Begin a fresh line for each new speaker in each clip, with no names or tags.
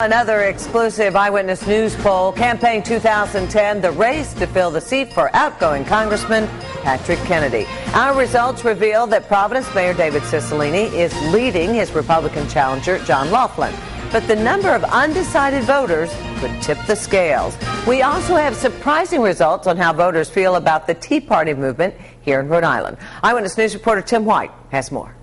Another exclusive Eyewitness News poll, Campaign 2010, the race to fill the seat for outgoing Congressman Patrick Kennedy. Our results reveal that Providence Mayor David Cicilline is leading his Republican challenger, John Laughlin. But the number of undecided voters could tip the scales. We also have surprising results on how voters feel about the Tea Party movement here in Rhode Island. Eyewitness News reporter Tim White has more.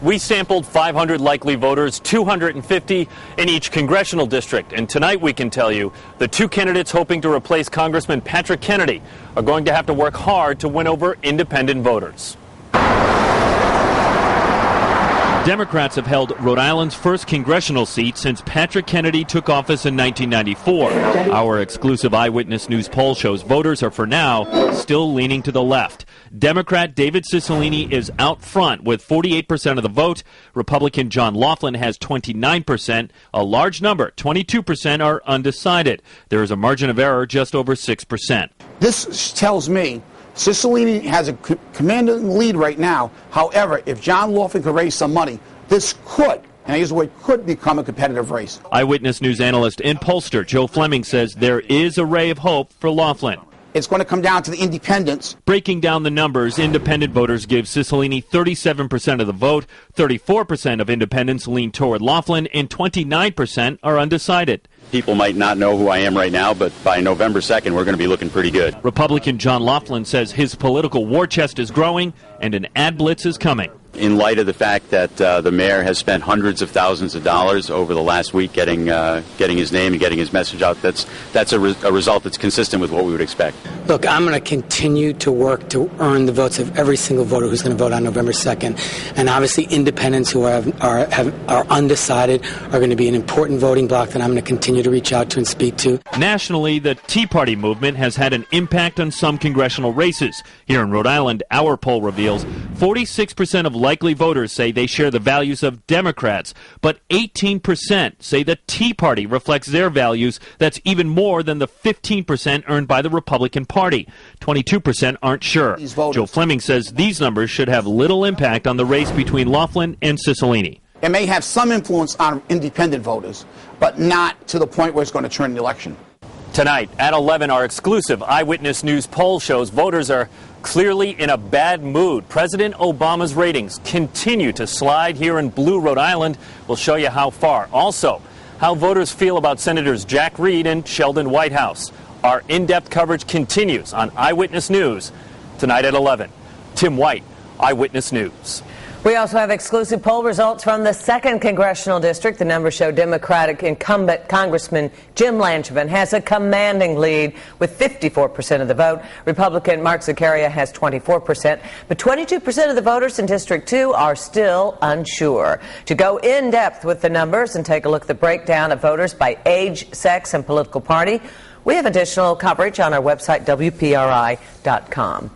We sampled 500 likely voters, 250 in each congressional district. And tonight we can tell you the two candidates hoping to replace Congressman Patrick Kennedy are going to have to work hard to win over independent voters. Democrats have held Rhode Island's first congressional seat since Patrick Kennedy took office in 1994. Our exclusive Eyewitness News poll shows voters are, for now, still leaning to the left. Democrat David Cicilline is out front with 48% of the vote. Republican John Laughlin has 29%. A large number, 22%, are undecided. There is a margin of error just over 6%.
This tells me Cicilline has a commanding lead right now. However, if John Laughlin could raise some money, this could, and I use the word could, become a competitive race.
Eyewitness News analyst and pollster Joe Fleming says there is a ray of hope for Laughlin.
It's going to come down to the independents.
Breaking down the numbers, independent voters give Cicilline 37% of the vote, 34% of independents lean toward Laughlin, and 29% are undecided.
People might not know who I am right now, but by November 2nd, we're going to be looking pretty good.
Republican John Laughlin says his political war chest is growing and an ad blitz is coming.
In light of the fact that the mayor has spent hundreds of thousands of dollars over the last week getting his name and getting his message out, that's a result that's consistent with what we would expect.
Look, I'm going to continue to work to earn the votes of every single voter who's going to vote on November 2nd. And obviously independents who are undecided are going to be an important voting bloc that I'm going to continue to reach out to and speak to.
Nationally, the Tea Party movement has had an impact on some congressional races. Here in Rhode Island, our poll reveals 46% of likely voters say they share the values of Democrats, but 18% say the Tea Party reflects their values. That's even more than the 15% earned by the Republican Party. 22% aren't sure. Joe Fleming says these numbers should have little impact on the race between Laughlin and Cicilline.
It may have some influence on independent voters, but not to the point where it's going to turn the election.
Tonight at 11, our exclusive Eyewitness News poll shows voters are clearly in a bad mood. President Obama's ratings continue to slide here in blue Rhode Island. We'll show you how far. Also, how voters feel about Senators Jack Reed and Sheldon Whitehouse. Our in-depth coverage continues on Eyewitness News tonight at 11. Tim White, Eyewitness News.
We also have exclusive poll results from the 2nd Congressional District. The numbers show Democratic incumbent Congressman Jim Langevin has a commanding lead with 54% of the vote. Republican Mark Zakaria has 24%, but 22% of the voters in District 2 are still unsure. To go in depth with the numbers and take a look at the breakdown of voters by age, sex, and political party, we have additional coverage on our website, WPRI.com.